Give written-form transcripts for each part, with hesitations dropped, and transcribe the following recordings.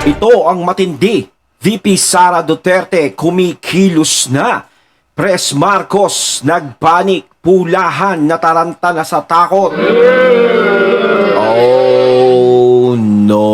Ito ang matindi. VP Sara Duterte kumikilos na. Pres Marcos nagpanik. Pulahan nataranta na sa takot. Oh, no.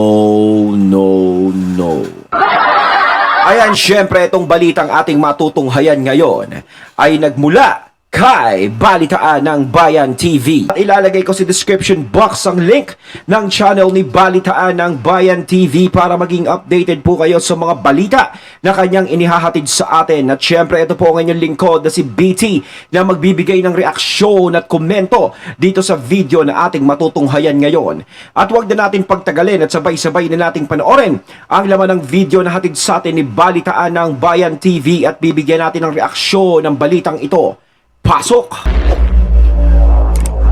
Ayan, syempre itong balitang ating matutunghayan ngayon ay nagmula kay Balitaan ng Bayan TV. At ilalagay ko sa description box ang link ng channel ni Balitaan ng Bayan TV para maging updated po kayo sa mga balita na kanyang inihahatid sa atin. At syempre ito po ang inyong lingkod na si BT na magbibigay ng reaksyon at komento dito sa video na ating matutunghayan ngayon. At huwag na natin pagtagalin at sabay-sabay na nating panoorin ang laman ng video na hatid sa atin ni Balitaan ng Bayan TV at bibigyan natin ng reaksyon ng balitang ito. Pasok!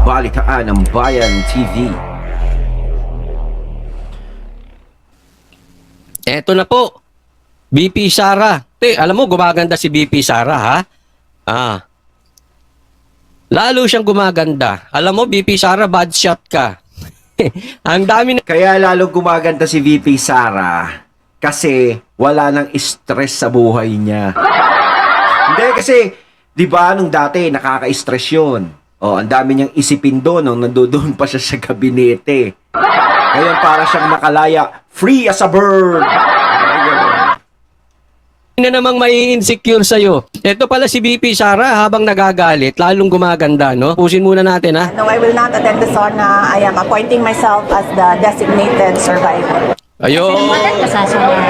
Balitaan ng Bayan TV. Eto na po, BP Sara. Alam mo, gumaganda si BP Sara, ha? Lalo siyang gumaganda. Alam mo, BP Sara, bad shot ka. Ang dami na... Kaya lalo gumaganda si VP Sara kasi wala nang stress sa buhay niya. Hindi kasi... Di ba, nung dati, nakaka-stress yun. Ang dami niyang isipin doon nung nandoon pa siya sa gabinete. Ngayon, para siyang nakalaya, free as a bird. na namang may insecure sa'yo. Ito pala si BP Sara, habang nagagalit, lalong gumaganda, no? Pusin muna natin, ha? No, I will not attend the SONA. I am appointing myself as the designated survivor. Ayun. Content ka sa SONA.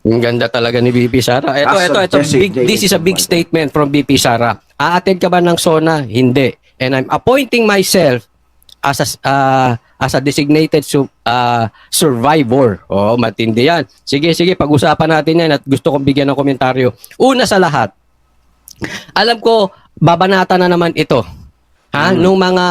Ang ganda talaga ni BP Sara. Ito. This is a big statement from BP Sara. A-attend ka ba ng SONA? Hindi. And I'm appointing myself as a designated survivor. Oh, matindi yan. Sige, pag-usapan natin yan at gusto kong bigyan ng komentaryo. Una sa lahat, alam ko, babanata na naman ito. Nung mga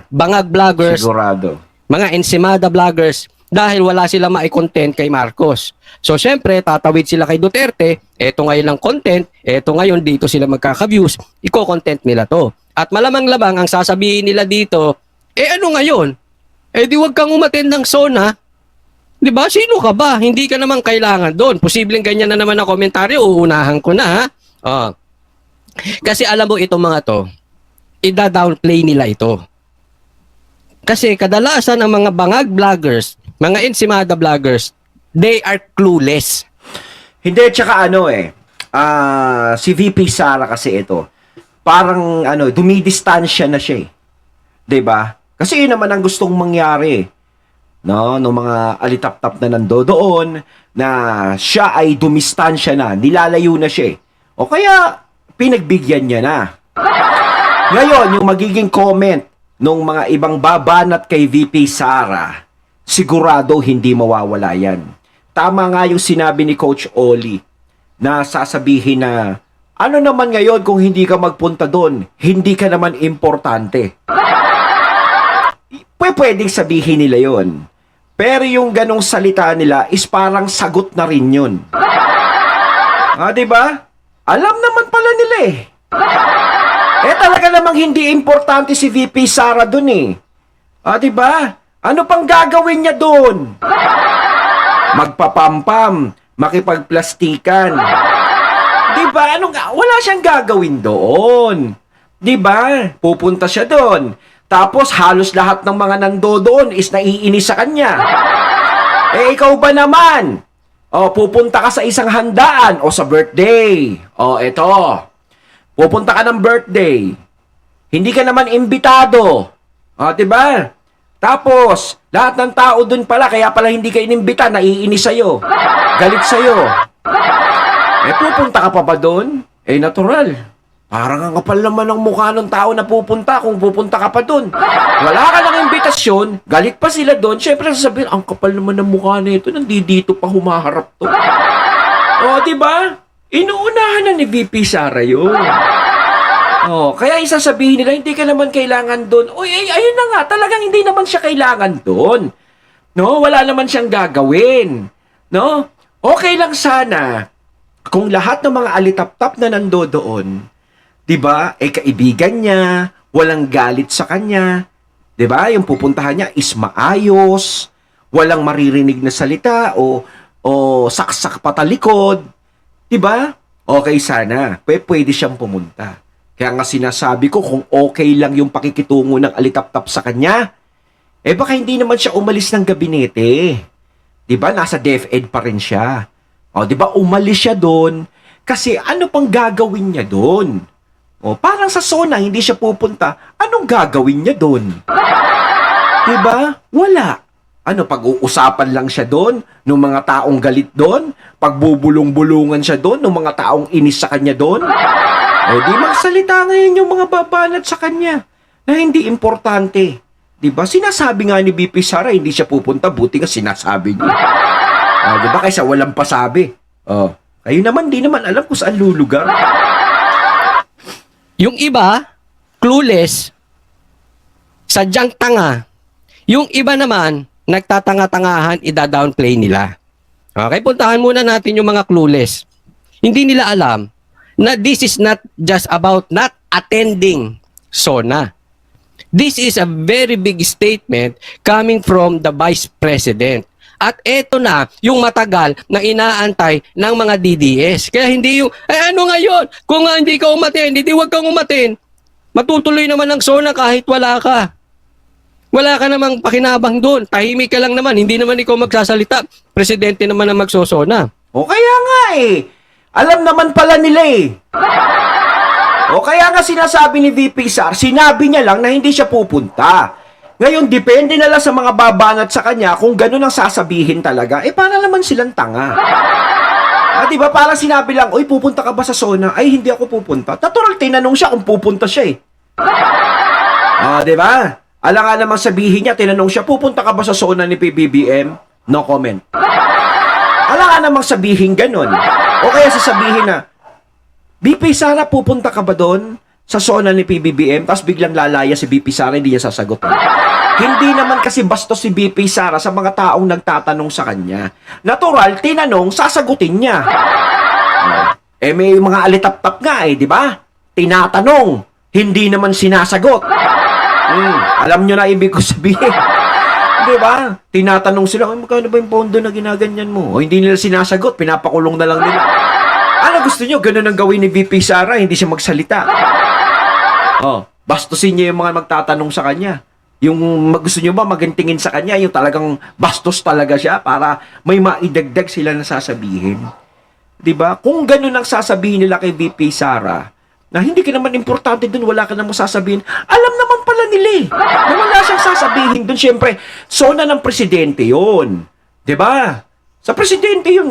bangag vloggers, Sigurado. mga ensimada vloggers, dahil wala sila mai-content kay Marcos. So, syempre, tatawid sila kay Duterte, eto ngayon ang content, eto ngayon dito sila magkaka-views, iko-content nila to. At malamang-lamang ang sasabihin nila dito, ano ngayon? Di wag kang umattend ng SONA. Di ba? Sino ka ba? Hindi ka naman kailangan doon. Posibleng ganyan na naman ang komentaryo, uunahan ko na, ha? Kasi alam mo itong mga to, ida-downplay nila ito. Kasi kadalasan ang mga bangag vloggers, mga ensimada vloggers, they are clueless. Hindi, tsaka si VP Sara kasi ito, parang dumidistansya na siya eh. 'Di ba? Kasi yun naman ang gustong mangyari. No, ng mga alitap-tap na nandoon na siya ay dumistansya na, nilalayo na siya. O kaya pinagbigyan niya na. Ngayon, yung magiging comment nung mga ibang babanat kay VP Sara, sigurado hindi mawawala yan. Tama nga yung sinabi ni Coach Oli na sasabihin na, ano naman ngayon kung hindi ka magpunta doon? Hindi ka naman importante. Pwedeng sabihin nila yon. Pero yung ganong salita nila is parang sagot na rin yun. Diba? Alam naman pala nila eh. Talaga namang hindi importante si VP Sara dun eh. Diba? Ano pang gagawin niya dun? Magpapampam, makipagplastikan. Diba? Wala siyang gagawin doon. Diba? Pupunta siya doon. Tapos halos lahat ng mga nandoon is naiinis sa kanya. Ikaw ba naman? Pupunta ka sa isang handaan o sa birthday. Eto. Pupunta ka ng birthday. Hindi ka naman imbitado. Diba? Tapos, lahat ng tao dun pala, kaya pala hindi ka inimbita, naiinis sa'yo. Galit sa'yo. Pupunta ka pa ba dun? Natural. Parang ang kapal naman ng mukha ng tao na pupunta kung pupunta ka pa dun. Wala ka ng imbitasyon, galit pa sila dun, syempre sasabihin, ang kapal naman ng mukha na ito, nandito pa humaharap to. Diba? Inuunahan na ni VP Sara yun. Kaya isasabihin nila, hindi ka naman kailangan doon. Ayun na nga, talagang hindi naman siya kailangan doon. No, wala naman siyang gagawin. No? Okay lang sana kung lahat ng mga alitap-tap na nandoon, 'di ba? Kaibigan niya, walang galit sa kanya. 'Di ba? Yung pupuntahan niya is maayos, walang maririnig na salita o saksak patalikod. Diba? Okay sana. Pwede siyang pumunta. Kaya nga sinasabi ko, kung okay lang yung pakikitungo ng alitap-tap sa kanya, baka hindi naman siya umalis ng gabinete. Diba? Nasa DepEd pa rin siya. O, diba? Umalis siya doon. Kasi ano pang gagawin niya doon? O, parang sa SONA, hindi siya pupunta. Anong gagawin niya doon? Diba? Wala. Ano, pag-uusapan lang siya doon, ng mga taong galit doon, pagbubulong-bulungan siya doon, ng mga taong inis sa kanya doon. Di magsalita ngayon yung mga babanat sa kanya na hindi importante. Diba? Sinasabi nga ni BP Sara, hindi siya pupunta, buti nga sinasabi niya. Diba? Kaysa walang pasabi. Kayo naman, di naman alam kung saan lulugar. Yung iba, clueless, sadyang tanga. Yung iba naman, nagtatanga-tangahan, ida-downplay nila. Okay, puntahan muna natin yung mga clueless. Hindi nila alam na this is not just about not attending SONA. This is a very big statement coming from the Vice President. At eto na yung matagal na inaantay ng mga DDS. Kaya hindi yung, ano ngayon? Kung nga hindi ka umattend, hindi wag kang umattend. Matutuloy naman ang SONA kahit wala ka. Wala ka namang pakinabang doon. Tahimik ka lang naman. Hindi naman ikaw magsasalita. Presidente naman ang magsosona. O kaya nga alam naman pala nila O kaya nga sinasabi ni VP Sara, sinabi niya lang na hindi siya pupunta. Ngayon, depende na lang sa mga babanat sa kanya kung gano'n ang sasabihin talaga. Para naman silang tanga. Diba? Parang sinabi lang, oy, pupunta ka ba sa SONA? Ay, hindi ako pupunta. Natural, tinanong siya kung pupunta siya diba? Alam nga naman sabihin niya, tinanong siya, pupunta ka ba sa SONA ni PBBM? No comment. Alam nga namang sabihin ganun. O kaya sasabihin na, BP Sara, pupunta ka ba doon sa SONA ni PBBM? Tapos biglang lalaya si BP Sara, hindi niya sasagot. Hindi naman kasi bastos si BP Sara sa mga taong nagtatanong sa kanya. Natural, tinanong, sasagutin niya. May mga alitap-tap nga di ba? Tinatanong, hindi naman sinasagot. Alam nyo na ibig ko sabihin. Di ba? Tinatanong sila, magkano ba yung pondo na ginaganyan mo? O hindi nila sinasagot, pinapakulong na lang nila. Ano gusto nyo? Ganun ang gawin ni VP Sara, hindi siya magsalita. Bastusin niya yung mga magtatanong sa kanya. Yung gusto nyo ba magantingin sa kanya, yung talagang bastos talaga siya para may maidagdag sila na sasabihin. Diba? Kung ganun ang sasabihin nila kay VP Sara, na hindi ka naman importante dun, wala ka namang sasabihin, alam naman pala nila na wala siyang sasabihin dun. Siyempre, SONA ng presidente yun. Diba? Sa presidente yun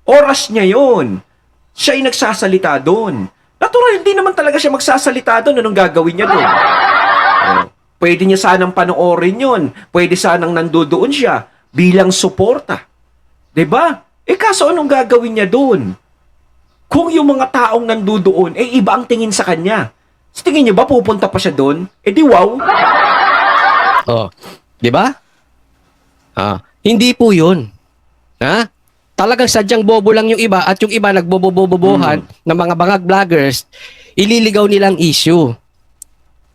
Oras niya yun. Siya ay nagsasalita dun. Natural, hindi naman talaga siya magsasalita dun. Anong gagawin niya dun? Pwede niya sanang panoorin yun. Pwede sanang nandoon siya bilang suporta. Diba? Kaso anong gagawin niya doon? Kung yung mga taong nandoon, iba ang tingin sa kanya. Sa tingin niyo ba pupunta pa siya doon? Di wow. Diba? Hindi po yun. Talagang sadyang bobo lang yung iba at yung iba nagbobobobobohan ng mga bangag vloggers, ililigaw nilang issue.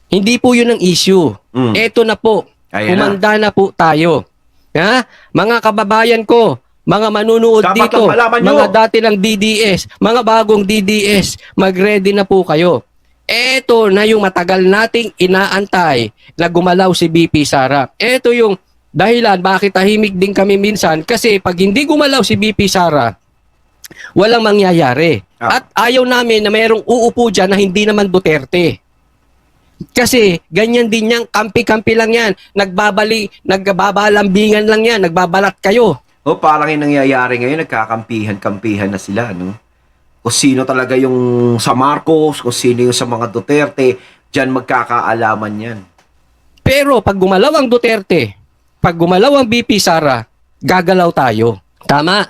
Hindi po yun ang issue. Eto na po. Kumanda na po tayo. Mga kababayan ko, mga manunood dapat dito, mga nyo. dati ng DDS, mga bagong DDS, mag-ready na po kayo. Eto na yung matagal nating inaantay na gumalaw si BP Sara. Eto yung dahilan bakit tahimik din kami minsan kasi pag hindi gumalaw si BP Sara, walang mangyayari. At ayaw namin na mayroong uupo dyan na hindi naman Duterte. Kasi ganyan din yan, kampi-kampi lang yan. Nagbabalambingan lang yan, nagbabalat kayo. Parang yung nangyayari ngayon, nagkakampihan-kampihan na sila, Kung sino talaga yung sa Marcos, kung sino yung sa mga Duterte, dyan magkakaalaman yan. Pero pag gumalaw ang Duterte, pag gumalaw ang BP Sara, gagalaw tayo. Tama?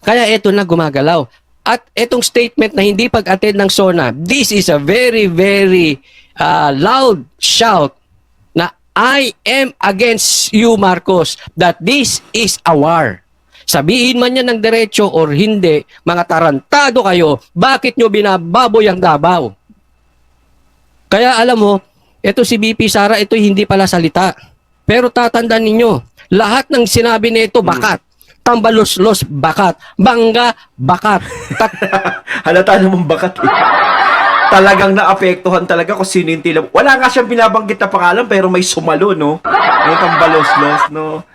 Kaya eto na gumagalaw. At etong statement na hindi pag-attend ng SONA, this is a very, very loud shout na I am against you, Marcos, that this is a war. Sabihin man yan ng derecho or hindi, mga tarantado kayo, bakit nyo binababoy ang Davao? Kaya alam mo, ito si BP Sara, ito hindi pala salita. Pero tatandaan ninyo, Lahat ng sinabi nito, bakat. Tambalos-los, bakat. Bangga, bakat. Halata naman bakat eh. Talagang naapektuhan talaga kung sino yung tila. Wala nga siyang binabanggit na pangalan pero may sumalo, no? Yung tambalos-los, no?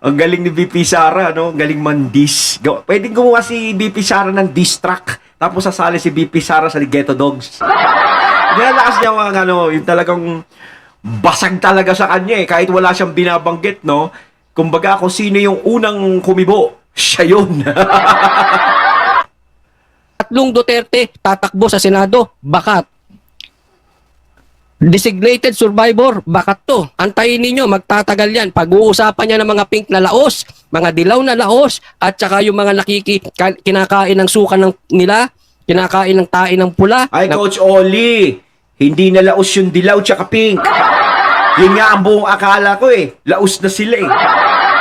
Ang galing ni BP Sara, no? Ang galing mandis. Pwedeng gumawa si BP Sara ng diss track. Tapos sasali si BP Sara sa Ghetto Dogs. Nilalakas niya mga ano, yung talagang basag talaga sa kanya eh. Kahit wala siyang binabanggit, no? Kumbaga kung sino yung unang kumibo, siya yun. Tatlong Duterte tatakbo sa Senado, bakat. Designated survivor, bakat to. Antayin ninyo, magtatagal yan. Pag-uusapan niya ng mga pink na laos, mga dilaw na laos, at saka yung mga kinakain ng suka nila, kinakain ng tae ng pula. Ay, Coach Oli, hindi na laos yung dilaw tsaka pink. Yun nga ang buong akala ko eh. Laos na sila eh.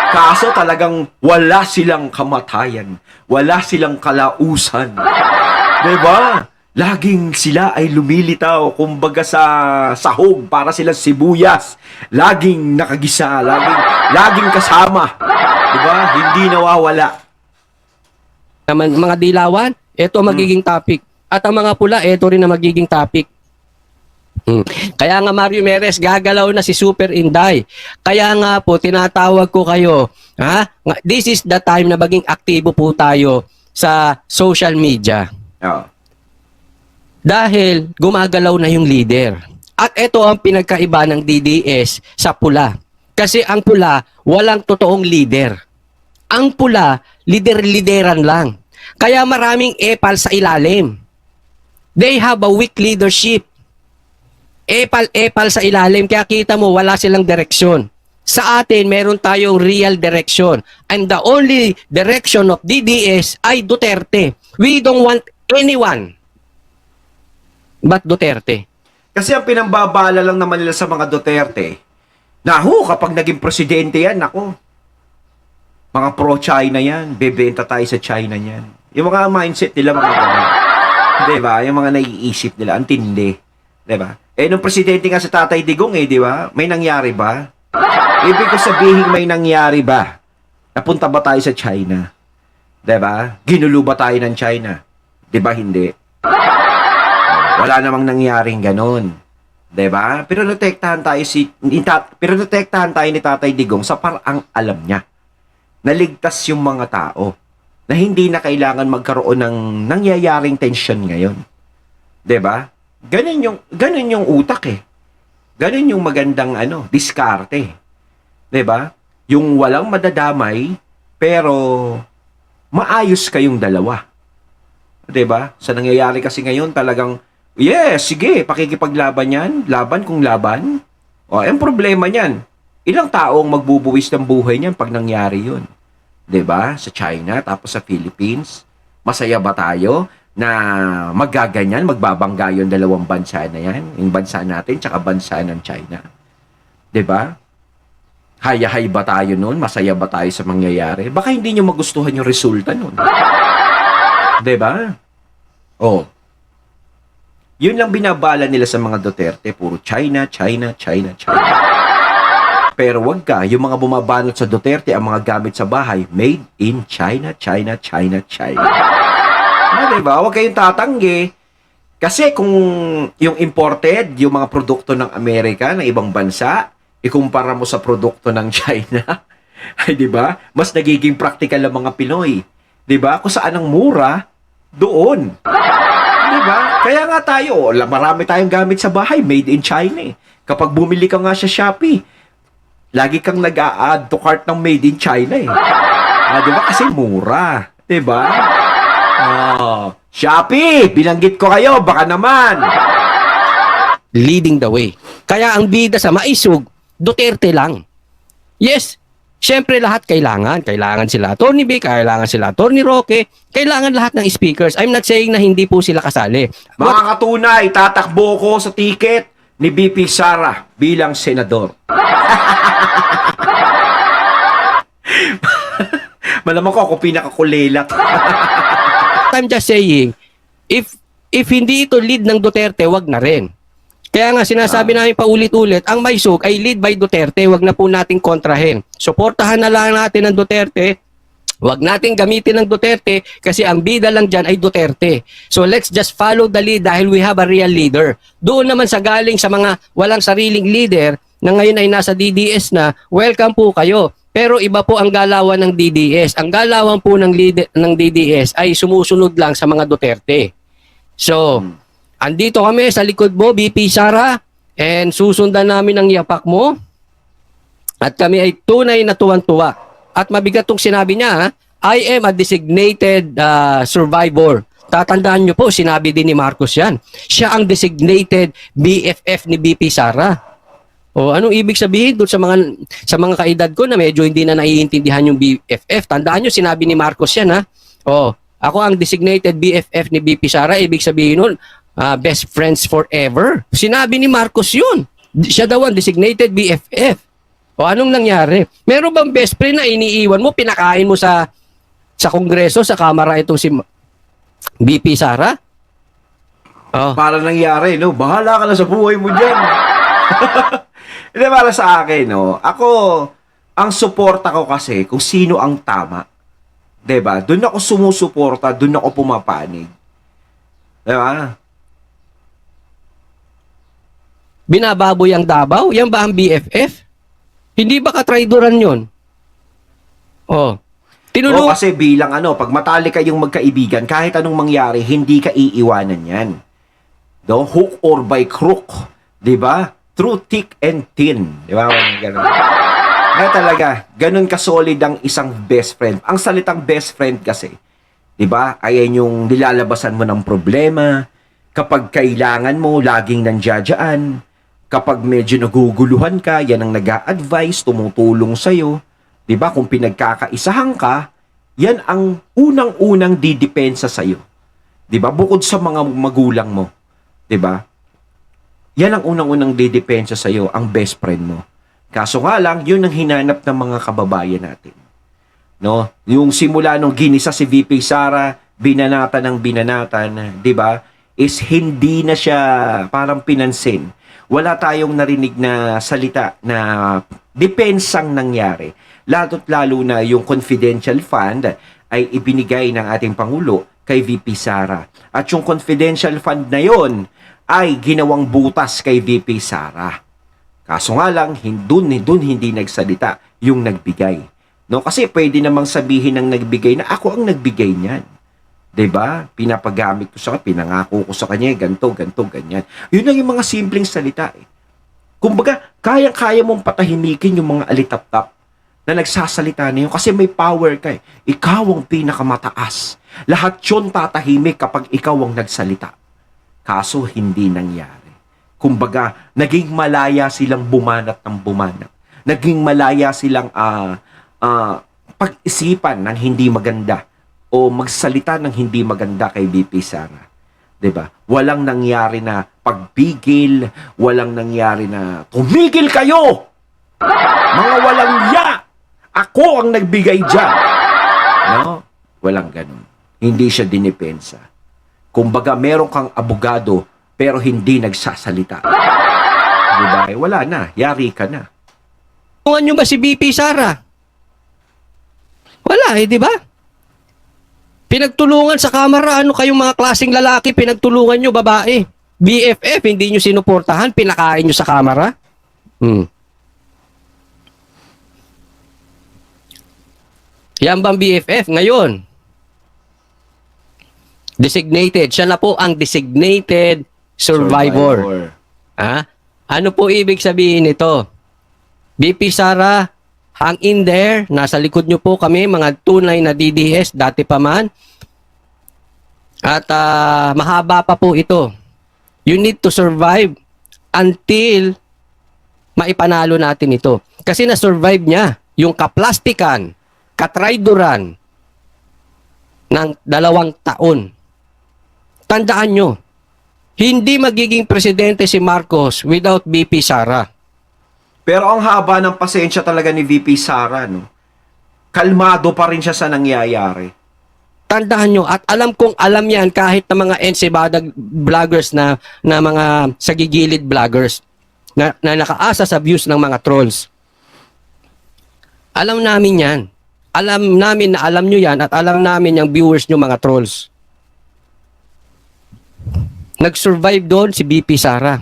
Kaso talagang wala silang kamatayan. Wala silang kalausan. Diba? Laging sila ay lumilitaw, kumbaga sa sahog, para silang sibuyas. Laging nakagisa, laging kasama. Diba? Hindi nawawala. Naman, mga dilawan, ito magiging topic. At ang mga pula, ito rin na magiging topic. Kaya nga Mario Meres, gagalaw na si Super Inday. Kaya nga po, tinatawag ko kayo. This is the time na maging aktibo po tayo sa social media. Oh. Dahil gumagalaw na yung leader. At ito ang pinagkaiba ng DDS sa pula. Kasi ang pula, walang totoong leader. Ang pula, lider-lideran lang. Kaya maraming epal sa ilalim. They have a weak leadership. Epal sa ilalim. Kaya kita mo, wala silang direksyon. Sa atin, meron tayong real direction. And the only direction of DDS ay Duterte. We don't want anyone but Duterte. Kasi ang pinambabala lang naman nila sa mga Duterte, kapag naging presidente yan, mga pro-China yan, bebenta tayo sa China yan. Yung mga mindset nila, mga ganun. Diba? Yung mga naiisip nila, ang tindi. Diba? Nung presidente nga sa Tatay Digong diba? May nangyari ba? Ibig ko sabihin, may nangyari ba? Napunta ba tayo sa China? Diba? Ginulo ba tayo ng China? Diba hindi? Wala namang nangyaring ganun. 'Di ba? Pero natektahan tayo ni Tatay Digong sa paraang alam niya. Naligtas yung mga tao na hindi na kailangan magkaroon ng nangyayaring tension ngayon. 'Di ba? Ganun yung utak eh. Ganun yung magandang diskarte. 'Di ba? Yung walang madadamay pero maayos kayong dalawa. 'Di ba? Sa nangyayari kasi ngayon talagang sige, pakikipaglaban yan. Laban kung laban. Ang problema niyan, ilang taong magbubuwis ng buhay niyan pag nangyari yun? 'Di ba? Sa China, tapos sa Philippines. Masaya ba tayo na maggaganyan, magbabangga yung dalawang bansa na yan? Yung bansa natin, tsaka bansa ng China. 'Di ba? Hayahay ba tayo nun? Masaya ba tayo sa mangyayari? Baka hindi nyo magustuhan yung resulta nun. 'Di ba? Yun lang binabala nila sa mga Duterte. Puro China, China, China, China. Pero wag ka, yung mga bumabanat sa Duterte, ang mga gamit sa bahay, made in China, China, China, China. Diba? Huwag kayong tatanggi. Kasi kung yung imported, yung mga produkto ng Amerika, ng ibang bansa, ikumpara mo sa produkto ng China, ay diba? Mas nagiging practical ang mga Pinoy. Diba? Kung saan ang mura, doon. Diba? Kaya nga tayo, marami tayong gamit sa bahay, made in China eh. Kapag bumili ka nga sa Shopee, lagi kang nag-a-add to cart ng made in China eh. Diba? Kasi mura. Diba? Shopee, binanggit ko kayo, baka naman. Leading the way. Kaya ang bida sa maisog, Duterte lang. Yes, syempre lahat kailangan. Kailangan sila Atty. B, kailangan sila Atty. Roque, kailangan lahat ng speakers. I'm not saying na hindi po sila kasali. Mga katunay, tatakbo ko sa ticket ni BP Sara bilang senador. Malamang ko ako pinakakulelak. I'm just saying, if hindi ito lead ng Duterte, wag na rin. Kaya nga sinasabi namin paulit-ulit, ang Maysog ay lead by Duterte, wag na po nating kontrahin. Suportahan na lang natin ang Duterte, wag nating gamitin ng Duterte kasi ang bida lang dyan ay Duterte. So let's just follow the lead dahil we have a real leader. Doon naman sa galing sa mga walang sariling leader na ngayon ay nasa DDS na, welcome po kayo. Pero iba po ang galawan ng DDS. Ang galawan po ng DDS ay sumusunod lang sa mga Duterte. So, andito kami sa likod mo, BP Sara, and susundan namin ang yapak mo. At kami ay tunay na tuwan-tuwa. At mabigat tong sinabi niya, ha? I am a designated survivor. Tatandaan niyo po, sinabi din ni Marcos yan. Siya ang designated BFF ni BP Sara. O anong ibig sabihin doon sa mga kaedad ko na medyo hindi na naiintindihan yung BFF? Tandaan niyo, sinabi ni Marcos yan, ha? O, ako ang designated BFF ni BP Sara, ibig sabihin nun, best friends forever. Sinabi ni Marcos yun. Siya daw ang designated BFF. O anong nangyari? Meron bang best friend na iniiwan mo, pinakain mo sa Kongreso, sa Kamara itong si BP Sara? Oh. Para nangyari, no? Bahala ka na sa buhay mo dyan. Hindi, para sa akin, no? Ako, ang suporta ko kasi kung sino ang tama. Diba? Doon ako sumusuporta, doon ako pumapanig. Diba? Binababoy ang Davao? Yan ba ang BFF? Hindi ba katraidoran yun? Oh. O kasi bilang pag matali kayong magkaibigan, kahit anong mangyari, hindi ka iiwanan yan. No? Hook or by crook. Diba? Through thick and thin. Diba? Ganun. Kaya talaga, ganun ka-solid ang isang best friend. Ang salitang best friend kasi, diba? Ayan yung nilalabasan mo ng problema. Kapag kailangan mo, laging nandiyadyaan. Kapag medyo naguguluhan ka, yan ang nag-a-advise, tumutulong sa'yo. Diba? Kung pinagkakaisahan ka, yan ang unang-unang didepensa sa'yo. Diba? Bukod sa mga magulang mo. Diba? Yan ang unang-unang didepensa sa'yo, ang best friend mo. Kaso nga lang, yun ang hinanap ng mga kababayan natin. No? Yung simula nung ginisa si VP Sara, binanatan ng binanatan, diba? Is hindi na siya parang pinansin. Wala tayong narinig na salita na depensang nangyari. Lalo't lalo na yung confidential fund ay ibinigay ng ating Pangulo kay VP Sara. At yung confidential fund na yon ay ginawang butas kay VP Sara. Kaso nga lang, doon hindi nagsalita yung nagbigay. No? Kasi pwede namang sabihin ng nagbigay na ako ang nagbigay niyan. 'Di ba? Pinapagamit ko sa kanya, pinangako ko sa kanya, ganto, ganyan. Yun lang yung mga simpleng salita eh. Kumbaga, kaya mong patahimikin yung mga alitap-tap na nagsasalita na yun kasi may power ka eh. Ikaw ang pinakamataas. Lahat yun tatahimik kapag ikaw ang nagsalita. Kaso hindi nangyari. Kumbaga, naging malaya silang bumanat ng bumanat. Naging malaya silang pag-isipan ng hindi maganda o magsalita ng hindi maganda kay BP Sara. 'Di ba? Walang nangyari na pagpigil, walang nangyari na tumigil kayo! Mga walang ya! Ako ang nagbigay diyan. No? Walang ganun. Hindi siya dinipensa. Kumbaga, meron kang abogado pero hindi nagsasalita. 'Di ba? Wala na, yari ka na. Tulungan nyo ba si BP Sara? Wala di ba? Pinagtulungan sa kamera, ano kayong mga klaseng lalaki, pinagtulungan nyo babae. BFF, hindi nyo sinuportahan, pinakain nyo sa kamera. Yan bang BFF ngayon? Designated, siya na po ang designated survivor. Ha? Ano po ibig sabihin nito? BP Sara, hang in there, nasa likod nyo po kami, mga tunay na DDS, dati pa man. At mahaba pa po ito. You need to survive until maipanalo natin ito. Kasi na-survive niya yung kaplastikan, katraidoran ng 2 taon. Tandaan nyo, hindi magiging presidente si Marcos without BP Sara. Pero ang haba ng pasensya talaga ni VP Sara, no? Kalmado pa rin siya sa nangyayari. tandaan nyo, at alam kong alam yan kahit na mga ensebadag vloggers na mga sagigilid vloggers na nakaasa sa views ng mga trolls. Alam namin yan. Alam namin na alam nyo yan at alam namin yung viewers nyo mga trolls. Nag-survive doon si BP Sara.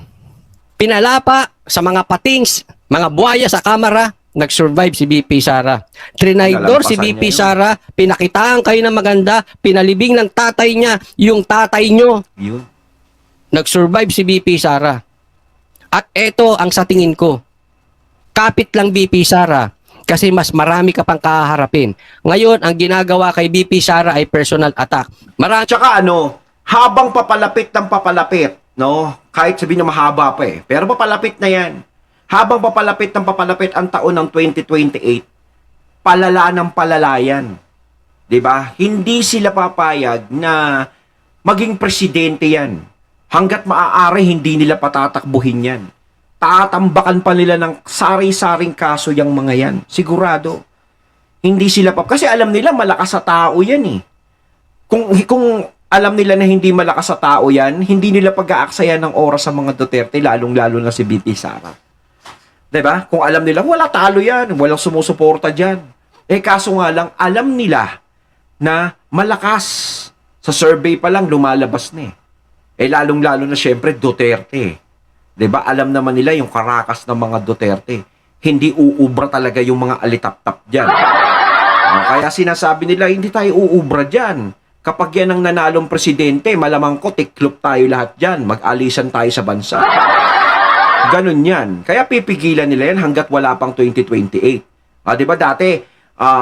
Pinalapa sa mga patings, mga buhaya sa kamera, nag-survive si BP Sara. Trinaydor si Nalampasan BP niya yun. Sara, pinakitaan kayo ng maganda, pinalibing ng tatay niya, yung tatay nyo. Yun. Nag-survive si BP Sara. At eto ang sa tingin ko, kapit lang BP Sara kasi mas marami ka pang kaharapin. Ngayon, ang ginagawa kay BP Sara ay personal attack. Marami Tsaka habang papalapit ng papalapit, no? Kahit sabihin na mahaba pa pero papalapit na yan. Habang papalapit ng papalapit ang taon ng 2028, palala ng palalayan. 'Di ba? Hindi sila papayag na maging presidente yan. Hanggat maaari, hindi nila patatakbuhin yan. Tatambakan pa nila ng sari-saring kaso yung mga yan. Sigurado. Hindi sila kasi alam nila malakas sa tao yan eh. Kung alam nila na hindi malakas sa tao yan, hindi nila pag-aaksayan ng oras sa mga Duterte, lalong-lalo na si BP Sara. 'Di ba? Kung alam nila, wala talo yan, walang sumusuporta dyan. Kaso nga lang, alam nila na malakas. Sa survey pa lang, lumalabas na lalong-lalo na syempre Duterte. 'Di ba? Alam naman nila yung karakas ng mga Duterte. Hindi uubra talaga yung mga alitap-tap diyan. Kaya sinasabi nila, hindi tayo uubra diyan. Kapag yan ang nanalong presidente, malamang ko tiklop tayo lahat diyan. Mag-alisan tayo sa bansa. Ganun yan. Kaya pipigilan nila yan hanggat wala pang 2028. 'Di ba dati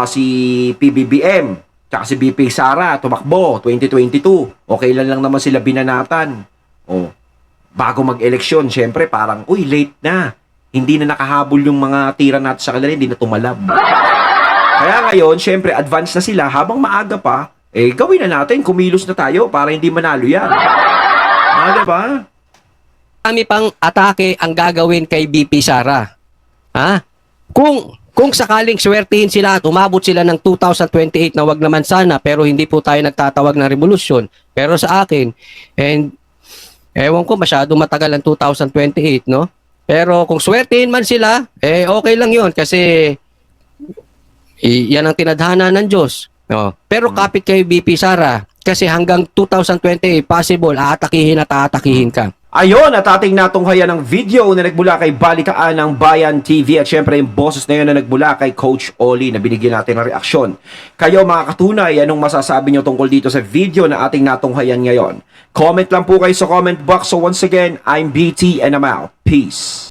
si PBBM tsaka si BP Sara tumakbo 2022. Okay lang naman sila binanatan. Bago mag-eleksyon, syempre parang, late na. Hindi na nakahabol yung mga tira natin sa kanila, hindi na tumalab. Kaya ngayon, syempre, advance na sila. Habang maaga pa, gawin na natin, kumilos na tayo para hindi manalo yan. Diba? pang atake ang gagawin kay BP Sara. Ha? Kung sakaling swertihin sila at umabot sila ng 2028 na wag naman sana, pero hindi po tayo nagtatawag ng revolusyon. Pero sa akin, and ewan ko, masyado matagal ang 2028, no? Pero kung swertihin man sila, okay lang yun kasi yan ang tinadhana ng Diyos. No? Pero kapit kay BP Sara kasi hanggang 2028, possible, aatakihin at aatakihin ka. Ayon, at ating natunghayan ng video na nagmula kay Balitaan ng Bayan TV at syempre yung boses na yun na nagmula kay Coach Oli na binigyan natin ng reaksyon. Kayo mga katunay, anong masasabi nyo tungkol dito sa video na ating natunghayan ngayon? Comment lang po kayo sa comment box. So once again, I'm BT and I'm out. Peace.